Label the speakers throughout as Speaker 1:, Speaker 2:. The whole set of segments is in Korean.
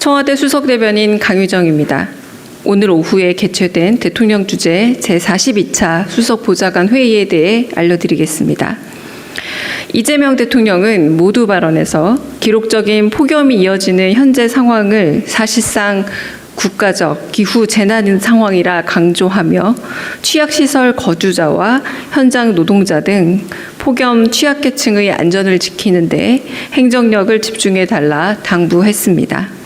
Speaker 1: 청와대 수석대변인 강유정입니다. 오늘 오후에 개최된 대통령 주재 제42차 수석보좌관 회의에 대해 알려드리겠습니다. 이재명 대통령은 모두 발언에서 기록적인 폭염이 이어지는 현재 상황을 사실상 국가적 기후 재난 상황이라 강조하며 취약시설 거주자와 현장 노동자 등 폭염 취약계층의 안전을 지키는 데 행정력을 집중해달라 당부했습니다.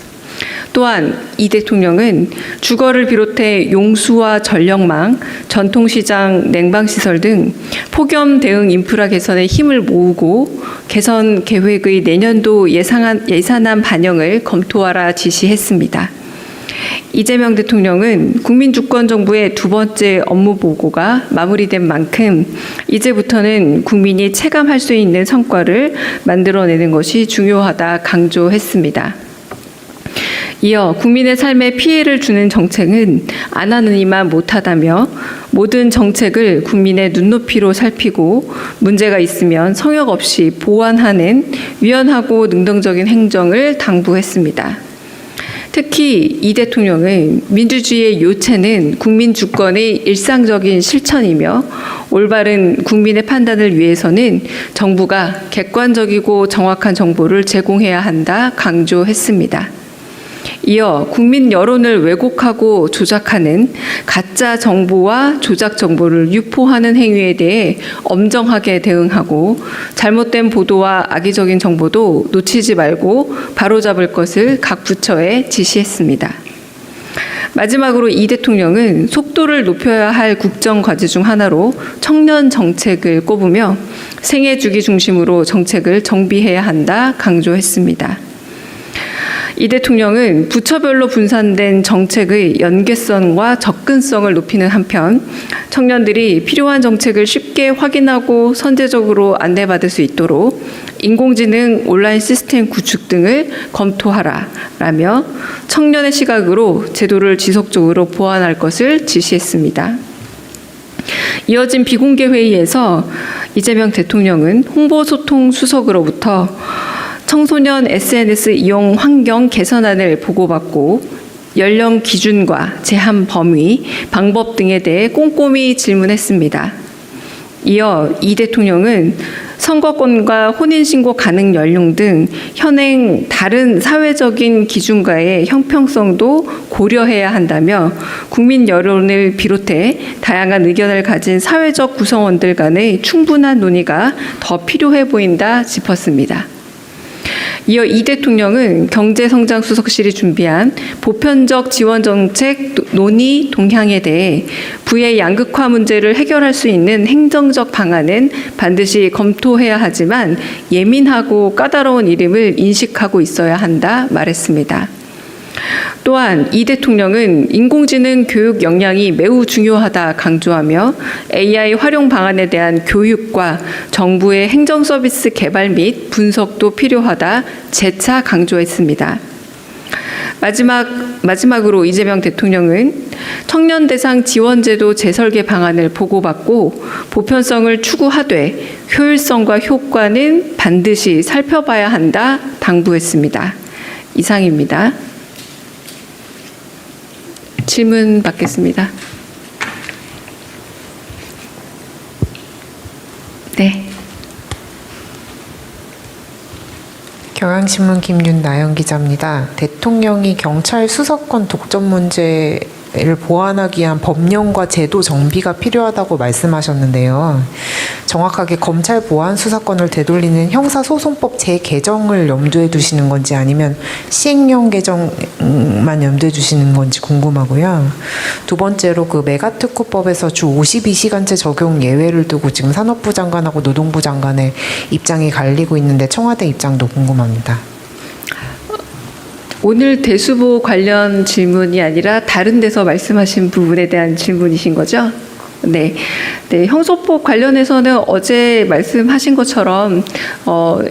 Speaker 1: 또한 이 대통령은 주거를 비롯해 용수와 전력망, 전통시장, 냉방시설 등 폭염 대응 인프라 개선에 힘을 모으고 개선 계획의 내년도 예산안 반영을 검토하라 지시했습니다. 이재명 대통령은 국민주권정부의 두 번째 업무 보고가 마무리된 만큼 이제부터는 국민이 체감할 수 있는 성과를 만들어내는 것이 중요하다 강조했습니다. 이어 국민의 삶에 피해를 주는 정책은 안 하느니만 못하다며 모든 정책을 국민의 눈높이로 살피고 문제가 있으면 성역 없이 보완하는 유연하고 능동적인 행정을 당부했습니다. 특히 이 대통령은 민주주의의 요체는 국민 주권의 일상적인 실천이며 올바른 국민의 판단을 위해서는 정부가 객관적이고 정확한 정보를 제공해야 한다 강조했습니다. 이어 국민 여론을 왜곡하고 조작하는 가짜 정보와 조작 정보를 유포하는 행위에 대해 엄정하게 대응하고 잘못된 보도와 악의적인 정보도 놓치지 말고 바로잡을 것을 각 부처에 지시했습니다. 마지막으로 이 대통령은 속도를 높여야 할 국정 과제 중 하나로 청년 정책을 꼽으며 생애 주기 중심으로 정책을 정비해야 한다 강조했습니다. 이 대통령은 부처별로 분산된 정책의 연계성과 접근성을 높이는 한편 청년들이 필요한 정책을 쉽게 확인하고 선제적으로 안내받을 수 있도록 인공지능 온라인 시스템 구축 등을 검토하라라며 청년의 시각으로 제도를 지속적으로 보완할 것을 지시했습니다. 이어진 비공개 회의에서 이재명 대통령은 홍보소통수석으로부터 청소년 SNS 이용 환경 개선안을 보고받고 연령 기준과 제한 범위, 방법 등에 대해 꼼꼼히 질문했습니다. 이어 이 대통령은 선거권과 혼인신고 가능 연령 등 현행 다른 사회적인 기준과의 형평성도 고려해야 한다며 국민 여론을 비롯해 다양한 의견을 가진 사회적 구성원들 간의 충분한 논의가 더 필요해 보인다 짚었습니다. 이어 이 대통령은 경제성장수석실이 준비한 보편적 지원정책 논의 동향에 대해 부의 양극화 문제를 해결할 수 있는 행정적 방안은 반드시 검토해야 하지만 예민하고 까다로운 이름을 인식하고 있어야 한다 말했습니다. 또한 이 대통령은 인공지능 교육 역량이 매우 중요하다 강조하며 AI 활용 방안에 대한 교육과 정부의 행정 서비스 개발 및 분석도 필요하다 재차 강조했습니다. 마지막으로 이재명 대통령은 청년 대상 지원제도 재설계 방안을 보고받고 보편성을 추구하되 효율성과 효과는 반드시 살펴봐야 한다 당부했습니다. 이상입니다. 질문 받겠습니다. 네.
Speaker 2: 경향신문 김윤나영 기자입니다. 대통령이 경찰 수사권 독점 문제를 보완하기 위한 법령과 제도 정비가 필요하다고 말씀하셨는데요. 정확하게 검찰 보안 수사권을 되돌리는 형사소송법 재개정을 염두에 두시는 건지 아니면 시행령 개정만 염두에 두시는 건지 궁금하고요. 두 번째로 그 메가특구법에서 주 52시간제 적용 예외를 두고 지금 산업부 장관하고 노동부 장관의 입장이 갈리고 있는데 청와대 입장도 궁금합니다.
Speaker 1: 오늘 대수보 관련 질문이 아니라 다른 데서 말씀하신 부분에 대한 질문이신 거죠? 네. 형소법 관련해서는 어제 말씀하신 것처럼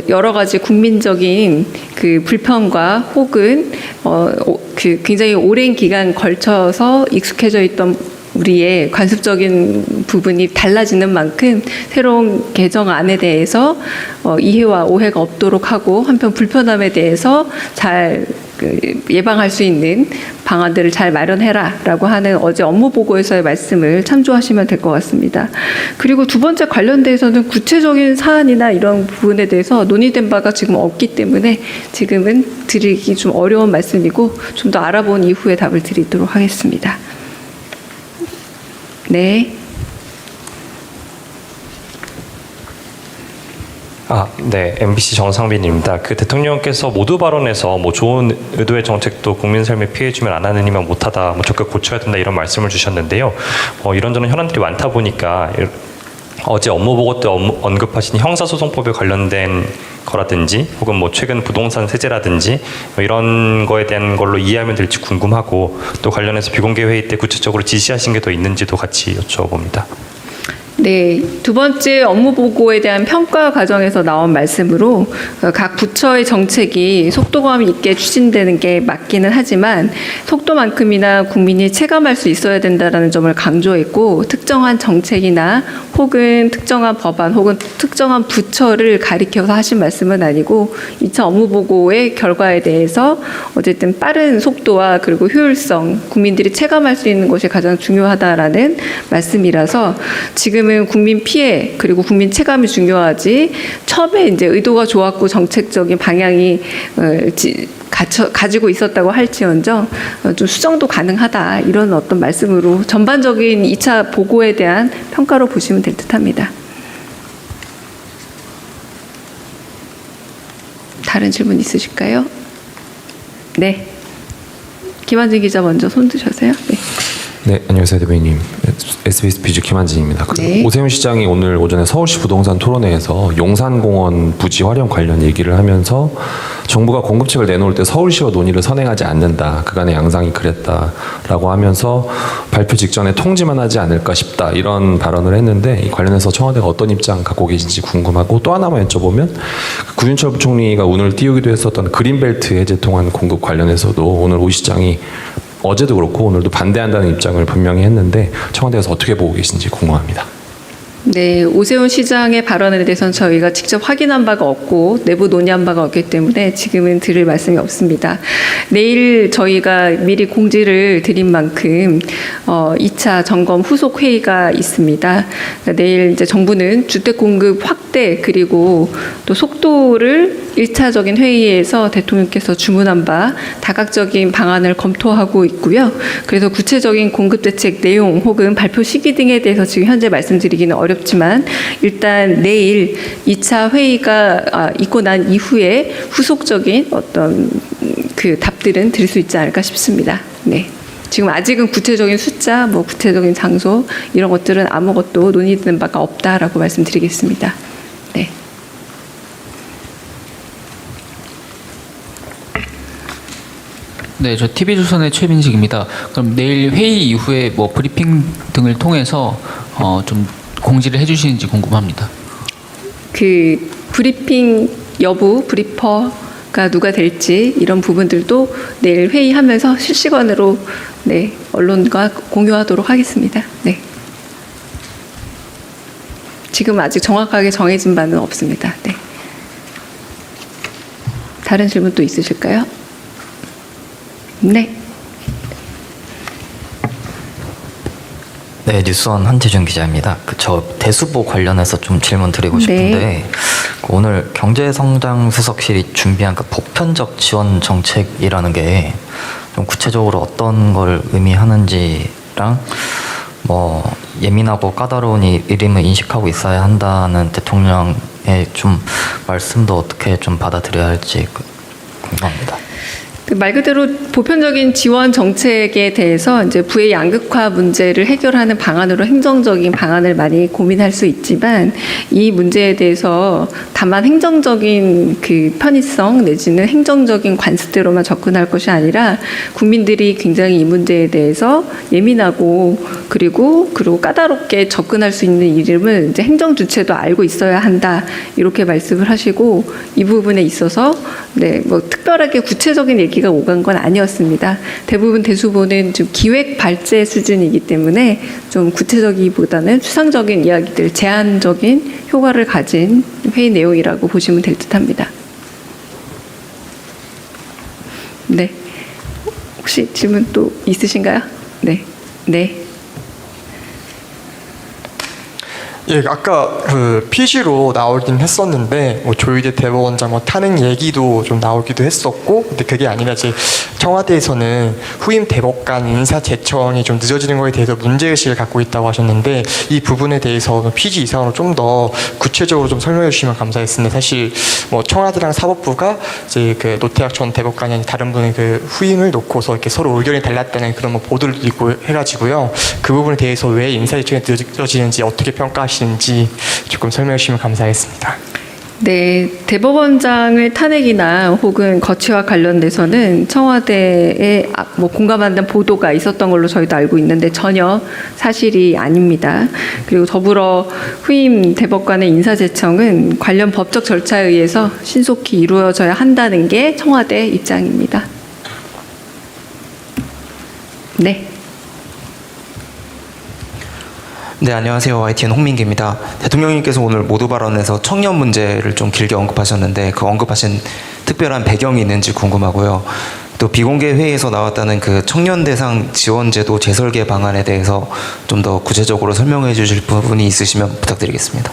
Speaker 1: 여러 가지 국민적인 그 불편과 혹은 그 굉장히 오랜 기간 걸쳐서 익숙해져 있던 우리의 관습적인 부분이 달라지는 만큼 새로운 개정안에 대해서 이해와 오해가 없도록 하고 한편 불편함에 대해서 잘 예방할 수 있는 방안들을 잘 마련해라라고 하는 어제 업무 보고에서의 말씀을 참조하시면 될 것 같습니다. 그리고 두 번째 관련돼서는 구체적인 사안이나 이런 부분에 대해서 논의된 바가 지금 없기 때문에 지금은 드리기 좀 어려운 말씀이고 좀 더 알아본 이후에 답을 드리도록 하겠습니다. 네.
Speaker 3: 네, MBC 정상빈입니다. 대통령께서 모두 발언에서 좋은 의도의 정책도 국민 삶에 피해 주면 안 하느니만 못하다, 적극 고쳐야 된다 이런 말씀을 주셨는데요. 이런저런 현안들이 많다 보니까 어제 업무 보고 때 언급하신 형사소송법에 관련된 거라든지 혹은 최근 부동산 세제라든지 이런 거에 대한 걸로 이해하면 될지 궁금하고 또 관련해서 비공개 회의 때 구체적으로 지시하신 게 더 있는지도 같이 여쭤봅니다.
Speaker 1: 네, 두 번째 업무 보고에 대한 평가 과정에서 나온 말씀으로 각 부처의 정책이 속도감 있게 추진되는 게 맞기는 하지만 속도만큼이나 국민이 체감할 수 있어야 된다는 점을 강조했고 특정한 정책이나 혹은 특정한 법안 혹은 특정한 부처를 가리켜서 하신 말씀은 아니고 2차 업무 보고의 결과에 대해서 어쨌든 빠른 속도와 그리고 효율성, 국민들이 체감할 수 있는 것이 가장 중요하다라는 말씀이라서 지금은 국민 피해 그리고 국민 체감이 중요하지 처음에 이제 의도가 좋았고 정책적인 방향이 가지고 있었다고 할지언정 좀 수정도 가능하다 이런 어떤 말씀으로 전반적인 2차 보고에 대한 평가로 보시면 될 듯합니다. 다른 질문 있으실까요? 네. 김한진 기자 먼저 손 드셔서요. 네.
Speaker 4: 네, 안녕하세요, 대변인님. SBS 비즈 김한진입니다.
Speaker 1: 네.
Speaker 4: 오세훈 시장이 오늘 오전에 서울시 부동산 토론회에서 용산공원 부지 활용 관련 얘기를 하면서 정부가 공급책을 내놓을 때 서울시와 논의를 선행하지 않는다. 그간의 양상이 그랬다라고 하면서 발표 직전에 통지만 하지 않을까 싶다. 이런 발언을 했는데 이 관련해서 청와대가 어떤 입장 갖고 계신지 궁금하고 또 하나만 여쭤보면 구윤철 부총리가 오늘 띄우기도 했었던 그린벨트 해제 통한 공급 관련해서도 오늘 오 시장이 어제도 그렇고 오늘도 반대한다는 입장을 분명히 했는데 청와대에서 어떻게 보고 계신지 궁금합니다.
Speaker 1: 네, 오세훈 시장의 발언에 대해서는 저희가 직접 확인한 바가 없고 내부 논의한 바가 없기 때문에 지금은 드릴 말씀이 없습니다. 내일 저희가 미리 공지를 드린 만큼 2차 점검 후속 회의가 있습니다. 그러니까 내일 이제 정부는 주택 공급 확대 그리고 또 속도를 1차적인 회의에서 대통령께서 주문한 바 다각적인 방안을 검토하고 있고요. 그래서 구체적인 공급 대책 내용 혹은 발표 시기 등에 대해서 지금 현재 말씀드리기는 어렵지만 일단 내일 2차 회의가 있고 난 이후에 후속적인 어떤 그 답들은 드릴 수 있지 않을까 싶습니다. 네. 지금 아직은 구체적인 숫자, 구체적인 장소 이런 것들은 아무것도 논의된 바가 없다라고 말씀드리겠습니다. 네.
Speaker 5: 네, 저 TV조선의 최민식입니다. 그럼 내일 회의 이후에 브리핑 등을 통해서 좀 공지를 해주시는지 궁금합니다.
Speaker 1: 그 브리핑 여부, 브리퍼가 누가 될지 이런 부분들도 내일 회의하면서 실시간으로 네, 언론과 공유하도록 하겠습니다. 네. 지금 아직 정확하게 정해진 바는 없습니다. 네. 다른 질문 또 있으실까요? 네.
Speaker 6: 네, 뉴스원 한태준 기자입니다. 저 대수보 관련해서 좀 질문 드리고 싶은데
Speaker 1: 네.
Speaker 6: 오늘 경제성장수석실이 준비한 보편적 지원 정책이라는 게 좀 구체적으로 어떤 걸 의미하는지랑 예민하고 까다로운 일임을 인식하고 있어야 한다는 대통령의 좀 말씀도 어떻게 좀 받아들여야 할지 궁금합니다.
Speaker 1: 말 그대로 보편적인 지원 정책에 대해서 이제 부의 양극화 문제를 해결하는 방안으로 행정적인 방안을 많이 고민할 수 있지만 이 문제에 대해서 다만 행정적인 그 편의성 내지는 행정적인 관습대로만 접근할 것이 아니라 국민들이 굉장히 이 문제에 대해서 예민하고 그리고 까다롭게 접근할 수 있는 이름을 이제 행정 주체도 알고 있어야 한다 이렇게 말씀을 하시고 이 부분에 있어서 네, 특별하게 구체적인 얘기가 오간 건 아니었습니다. 대부분 대수보는 좀 기획 발제 수준이기 때문에 좀 구체적이보다는 추상적인 이야기들, 제한적인 효과를 가진 회의 내용이라고 보시면 될 듯합니다. 네. 혹시 질문 또 있으신가요? 네. 네.
Speaker 7: 예, 아까 그 PG로 나오긴 했었는데 뭐 조희대 대법원장 뭐 탄핵 얘기도 좀 나오기도 했었고, 근데 그게 아니라 이제 청와대에서는 후임 대법관 인사 제청이 좀 늦어지는 거에 대해서 문제의식을 갖고 있다고 하셨는데, 이 부분에 대해서 PG 이상으로 좀 더 구체적으로 좀 설명해 주시면 감사하겠습니다. 사실 뭐 청와대랑 사법부가 이제 그 노태학 전 대법관이 아닌 다른 분의 그 후임을 놓고서 이렇게 서로 의견이 달랐다는 그런 뭐 보도도 있고 해가지고요. 그 부분에 대해서 왜 인사 제청이 늦어지는지 어떻게 평가하시는지 조금 설명해 주시면 감사하겠습니다.
Speaker 1: 네, 대법원장의 탄핵이나 혹은 거취와 관련돼서는 청와대에 뭐 공감한다는 보도가 있었던 걸로 저희도 알고 있는데 전혀 사실이 아닙니다. 그리고 더불어 후임 대법관의 인사제청은 관련 법적 절차에 의해서 신속히 이루어져야 한다는 게 청와대 입장입니다. 네.
Speaker 8: 네, 안녕하세요. YTN 홍민기입니다. 대통령님께서 오늘 모두 발언에서 청년 문제를 좀 길게 언급하셨는데 그 언급하신 특별한 배경이 있는지 궁금하고요. 또 비공개 회의에서 나왔다는 그 청년 대상 지원제도 재설계 방안에 대해서 좀 더 구체적으로 설명해 주실 부분이 있으시면 부탁드리겠습니다.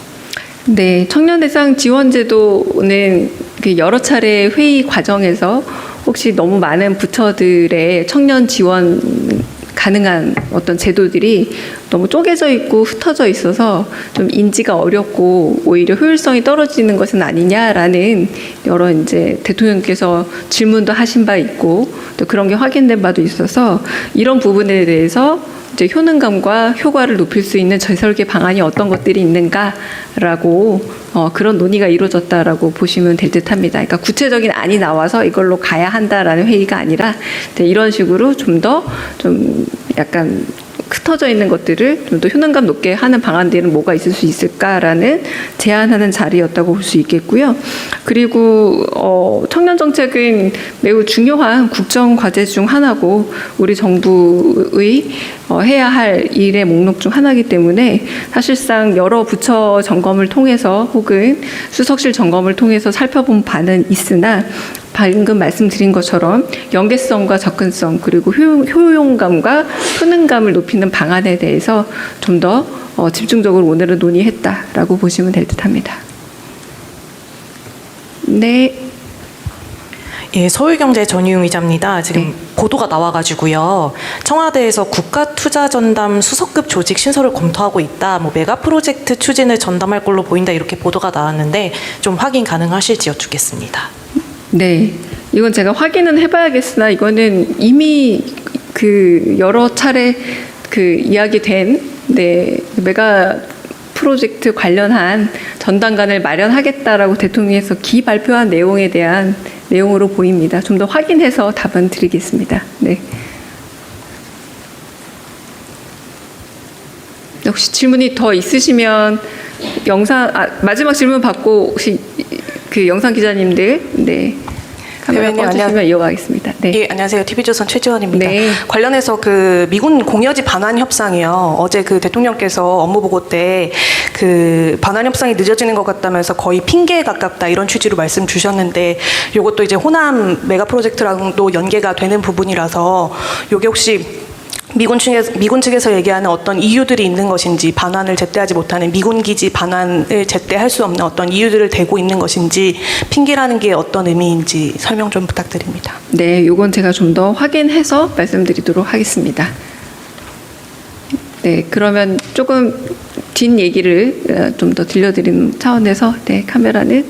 Speaker 1: 네, 청년 대상 지원제도는 그 여러 차례 회의 과정에서 혹시 너무 많은 부처들의 청년 지원 가능한 어떤 제도들이 너무 쪼개져 있고 흩어져 있어서 좀 인지가 어렵고 오히려 효율성이 떨어지는 것은 아니냐라는 여러 이제 대통령께서 질문도 하신 바 있고 또 그런 게 확인된 바도 있어서 이런 부분에 대해서 이제 효능감과 효과를 높일 수 있는 재설계 방안이 어떤 것들이 있는가라고 그런 논의가 이루어졌다라고 보시면 될 듯합니다. 그러니까 구체적인 안이 나와서 이걸로 가야 한다라는 회의가 아니라 이런 식으로 좀 더 좀 약간 흩어져 있는 것들을 좀 더 효능감 높게 하는 방안들은 뭐가 있을 수 있을까라는 제안하는 자리였다고 볼 수 있겠고요. 그리고 청년 정책은 매우 중요한 국정 과제 중 하나고 우리 정부의 해야 할 일의 목록 중 하나이기 때문에 사실상 여러 부처 점검을 통해서 혹은 수석실 점검을 통해서 살펴본 바는 있으나 방금 말씀드린 것처럼 연계성과 접근성 그리고 효용감과 효능감을 높이는 방안에 대해서 좀 더 집중적으로 오늘은 논의했다라고 보시면 될 듯합니다. 네.
Speaker 9: 예, 서울경제 전유용 이자입니다. 지금
Speaker 1: 네.
Speaker 9: 보도가 나와가지고요. 청와대에서 국가투자전담 수석급 조직 신설을 검토하고 있다. 뭐 메가 프로젝트 추진을 전담할 걸로 보인다. 이렇게 보도가 나왔는데 좀 확인 가능하실지 여쭙겠습니다.
Speaker 1: 네. 이건 제가 확인은 해봐야겠으나 이거는 이미 그 여러 차례 그 이야기된 메가 프로젝트 관련한 전담관을 마련하겠다라고 대통령께서 기발표한 내용에 대한 내용으로 보입니다. 좀 더 확인해서 답은 드리겠습니다. 네. 혹시 질문이 더 있으시면 마지막 질문 받고 혹시 그 영상 기자님들 카메라 꺼주시면 이어가겠습니다. 네.
Speaker 9: 예, 안녕하세요. TV조선 최지원입니다.
Speaker 1: 네.
Speaker 9: 관련해서 그 미군 공여지 반환 협상이요. 어제 그 대통령께서 업무 보고 때 그 반환 협상이 늦어지는 것 같다면서 거의 핑계에 가깝다 이런 취지로 말씀 주셨는데 이것도 이제 호남 메가 프로젝트랑도 연계가 되는 부분이라서 이게 혹시 미군 측에서 얘기하는 어떤 이유들이 있는 것인지, 반환을 제때하지 못하는 미군 기지 반환을 제때할 수 없는 어떤 이유들을 대고 있는 것인지, 핑계라는 게 어떤 의미인지 설명 좀 부탁드립니다.
Speaker 1: 네, 이건 제가 좀 더 확인해서 말씀드리도록 하겠습니다. 네, 그러면 조금 뒷 얘기를 좀 더 들려드리는 차원에서 카메라는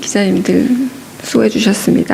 Speaker 1: 기자님들 수고해 주셨습니다.